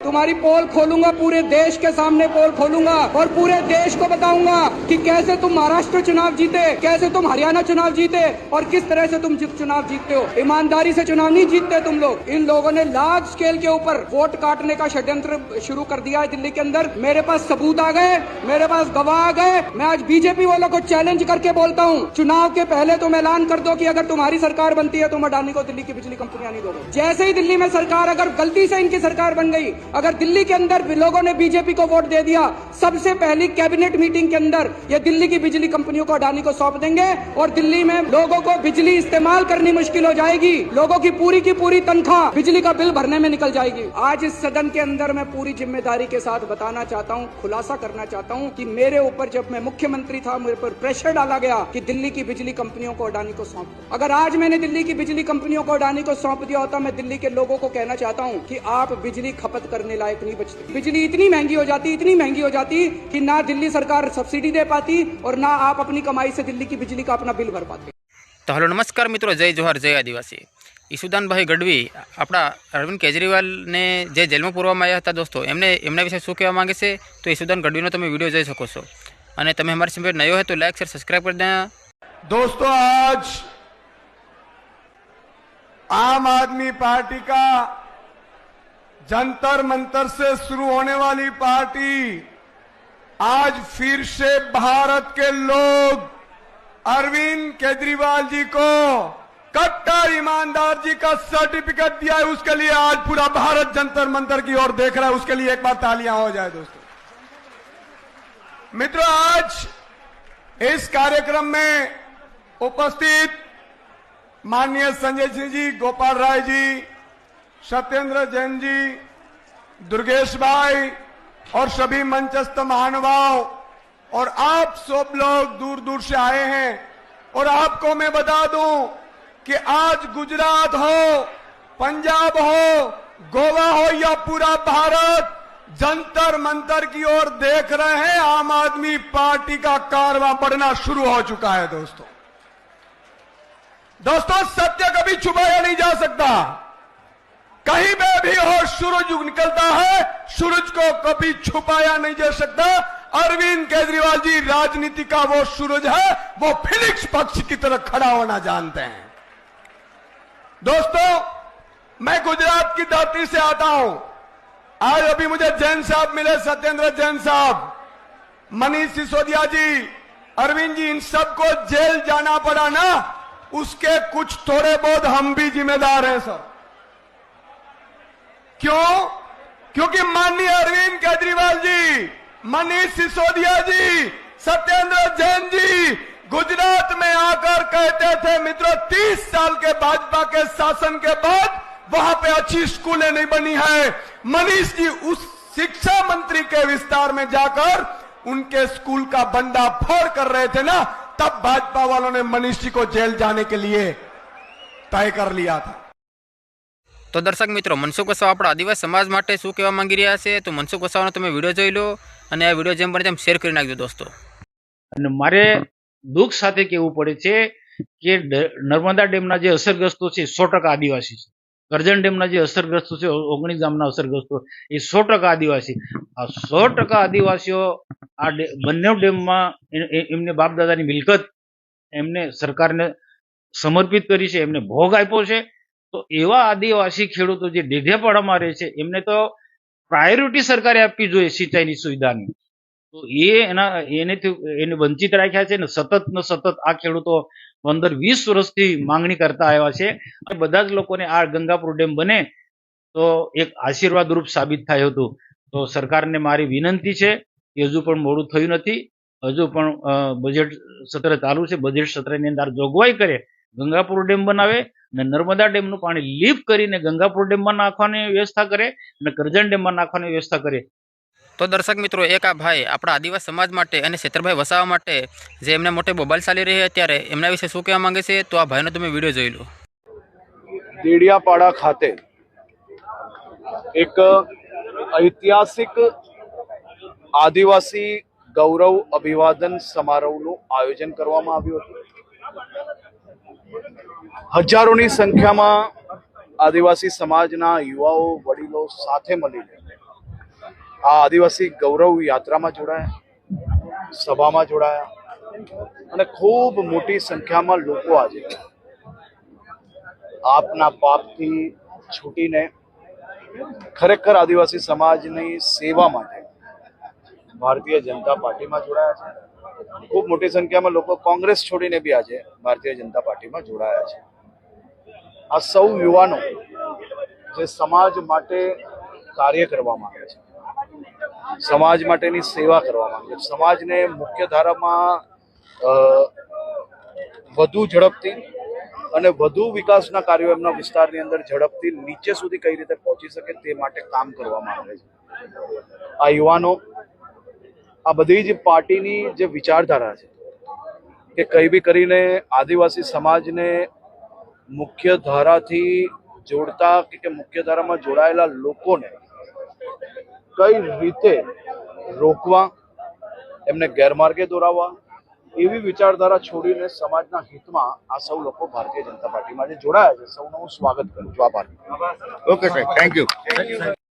तुम्हारी पोल खोलूंगा, पूरे देश के सामने पोल खोलूंगा और पूरे देश को बताऊंगा कि कैसे तुम महाराष्ट्र चुनाव जीते, कैसे तुम हरियाणा चुनाव जीते और किस तरह से तुम चुनाव जीतते हो। ईमानदारी से चुनाव नहीं जीतते तुम लोग। इन लोगों ने लार्ज स्केल के ऊपर वोट काटने का षड्यंत्र शुरू कर दिया है दिल्ली के अंदर। मेरे पास सबूत आ गए, मेरे पास गवाह आ गए। मैं आज बीजेपी वालों को चैलेंज करके बोलता हूँ, चुनाव के पहले तुम ऐलान कर दो कि अगर तुम्हारी सरकार बनती है तुम अडानी को दिल्ली की बिजली कंपनियां नहीं दोगे। जैसे ही दिल्ली में सरकार, अगर गलती से इनकी सरकार बन गई, अगर दिल्ली के अंदर लोगों ने बीजेपी को वोट दे दिया, सबसे पहली कैबिनेट मीटिंग के अंदर ये दिल्ली की बिजली कंपनियों को अडानी को सौंप देंगे और दिल्ली में लोगों को बिजली इस्तेमाल करनी मुश्किल हो जाएगी। लोगों की पूरी तनख्वाह बिजली का बिल भरने में निकल जाएगी। आज इस सदन के अंदर मैं पूरी जिम्मेदारी के साथ बताना चाहता हूँ, खुलासा करना चाहता हूँ कि मेरे ऊपर जब मैं मुख्यमंत्री था, मेरे पर प्रेशर डाला गया कि दिल्ली की बिजली कंपनियों को अडानी को सौंप दो। अगर आज मैंने दिल्ली की बिजली कंपनियों को अडानी को सौंप दिया होता, मैं दिल्ली के लोगों को कहना चाहता हूँ कि आप बिजली खपत करने लायक नहीं बचते। बिजली इतनी महंगी हो जाती कि ना दिल्ली सरकार सब्सिडी दे पाती और ना आप अपनी कमाई से दिल्ली की बिजली का अपना बिल भर पाते। तो हेलो नमस्कार मित्रों, जय जोहार, जय आदिवासी। ઈસુદાનભાઈ ગઢવી આપણા અરવિંદ કેજરીવાલને જે જેલમાં પૂરવામાં આવ્યા હતા દોસ્તો, એમના વિશે શું કહેવા માંગે છે તો ઈસુદાન ગઢવીનો તમે વિડીયો જોઈ શકો છો। અને તમે અમારી ચેનલ નયો હોય તો લાઈક શેર સબસ્ક્રાઇબ કરી દેना। दोस्तों, आज आम आदमी पार्टी का जंतर मंतर से शुरू होने वाली पार्टी आज फिर से भारत के लोग अरविंद केजरीवाल जी को कट्टर ईमानदार जी का सर्टिफिकेट दिया है। उसके लिए आज पूरा भारत जंतर मंतर की ओर देख रहा है। उसके लिए एक बार तालियां हो जाए दोस्तों। मित्रों, आज इस कार्यक्रम में उपस्थित माननीय संजय सिंह जी, गोपाल राय जी, सत्येंद्र जैन जी, दुर्गेश भाई और सभी मंचस्थ महानुभाव और आप सब लोग दूर दूर से आए हैं। और आपको मैं बता दूं कि आज गुजरात हो, पंजाब हो, गोवा हो या पूरा भारत जंतर मंतर की ओर देख रहे हैं। आम आदमी पार्टी का कारवां बढ़ना शुरू हो चुका है दोस्तों। सत्य कभी छुपाया नहीं जा सकता। कहीं पे भी हो सूरज निकलता है, सूरज को कभी छुपाया नहीं जा सकता। अरविंद केजरीवाल जी राजनीति का वो सूरज है, वो फिनिक्स पक्ष की तरह खड़ा होना जानते हैं। दोस्तों, मैं गुजरात की धरती से आता हूं। आज अभी मुझे जैन साहब मिले, सत्येंद्र जैन साहब, मनीष सिसोदिया जी, अरविंद जी, इन सबको जेल जाना पड़ा ना, उसके कुछ थोड़े बहुत हम भी जिम्मेदार हैं सर। क्यों? क्योंकि माननीय अरविंद केजरीवाल जी, मनीष सिसोदिया जी, सत्येंद्र जैन जी गुजरात में आकर कहते थे मित्रों, 30 साल के भाजपा के शासन के बाद वहां पे अच्छी स्कूलें नहीं बनी है। मनीष जी उस शिक्षा मंत्री के विस्तार में जाकर उनके स्कूल का भंडाफोड़ कर रहे थे ना, तब भाजपा वालों ने मनीष जी को जेल जाने के लिए तय कर लिया था। તો દર્શક મિત્રો, મનસુખ વસાવા આપણા આદિવાસી સમાજ માટે શું કહેવા માંગી રહ્યા છે તો મનસુખ વસાવાનો તમે વિડીયો જોઈ લો અને આ વિડીયો જેમ બને તેમ શેર કરી નાખજો દોસ્તો। અને મારે દુઃખ સાથે કહેવું પડે છે કે નર્મદા ડેમના જે અસરગ્રસ્તો છે 100% આદિવાસી છે। કરજણ ડેમના જે અસરગ્રસ્તો છે 19 ગામના અસરગ્રસ્તો એ 100% આદિવાસી। આ 100% આદિવાસીઓ આ બંને ડેમમાં એમને બાપ દાદાની મિલકત એમને સરકારને સમર્પિત કરી છે, એમને ભોગ આપ્યો છે। તો એવા આદિવાસી ખેડૂતો જે ડેઢિયાપાડામાં રહે છે એમને તો પ્રાયોરિટી સરકારે આપવી જોઈએ સિંચાઈની સુવિધાની। તો એને વંચિત રાખ્યા છે ને સતત આ ખેડૂતો 15-20 વર્ષથી માંગણી કરતા આવ્યા છે। અને બધા જ લોકોને આ ગંગાપુર ડેમ બને તો એક આશીર્વાદ રૂપ સાબિત થાય હતું। તો સરકારને મારી વિનંતી છે કે હજુ પણ મોડું થયું નથી, હજુ પણ બજેટ સત્ર ચાલુ છે, બજેટ સત્રની અંદર જોગવાઈ કરે, ગંગાપુર ડેમ બનાવે અને નર્મદા ડેમનું પાણી લીપ કરીને ગંગાપુર ડેમમાં નાખવાની વ્યવસ્થા કરે અને કરજણ ડેમમાં નાખવાની વ્યવસ્થા કરે। તો દર્શક મિત્રો, એક આ ભાઈ આપણા આદિવાસી સમાજ માટે અને ક્ષેત્રભાઈ વસાવા માટે જે એમને મોટે બોબાલ ચાલી રહી અત્યારે એમના વિશે શું કહેવા માંગે છે તો આ ભાઈનો તમે વિડીયો જોઈ લો। દેડિયાપાડા ખાતે એક ઐતિહાસિક આદિવાસી ગૌરવ અભિવાદન સમારોહનું આયોજન કરવામાં આવ્યું હતું। હજારોની સંખ્યામાં આદિવાસી સમાજના યુવાઓ, વડીલો સાથે મળીને આ આદિવાસી ગૌરવ યાત્રામાં જોડાયા, સભામાં જોડાયા અને ખૂબ મોટી સંખ્યામાં લોકો આજે આપના પાપથી છૂટીને ખરેખર આદિવાસી સમાજની સેવા માટે ભારતીય જનતા પાર્ટીમાં જોડાયા છે. ખૂબ મોટી સંખ્યામાં લોકો કોંગ્રેસ છોડીને બી આજે ભારતીય જનતા પાર્ટીમાં જોડાયા છે. આ સૌ યુવાનો જે સમાજ માટે કાર્ય કરવા માંગે છે, સમાજ માટેની સેવા કરવા માંગે છે, સમાજને મુખ્ય ધારામાં વધુ ઝડપથી અને વધુ વિકાસના કાર્યો એમના વિસ્તારની અંદર ઝડપથી નીચે સુધી કઈ રીતે પહોંચી શકે તે માટે કામ કરવા માંગે છે. આ યુવાનો આ બધી જ પાર્ટીની જે વિચારધારા છે કે કઈ બી કરીને આદિવાસી સમાજને મુખ્ય ધારાથી જોડતા કે મુખ્ય ધારામાં જોડાયેલા લોકોને કઈ રીતે રોકવા, એમને ગેરમાર્ગે દોરાવવા, એવી વિચારધારા છોડીને સમાજના હિતમાં આ સૌ લોકો ભારતીય જનતા પાર્ટીમાં જે જોડાયા છે, સૌનું હું સ્વાગત કરું છું. આભાર. ઓકે સાહેબ, થેન્ક યુ.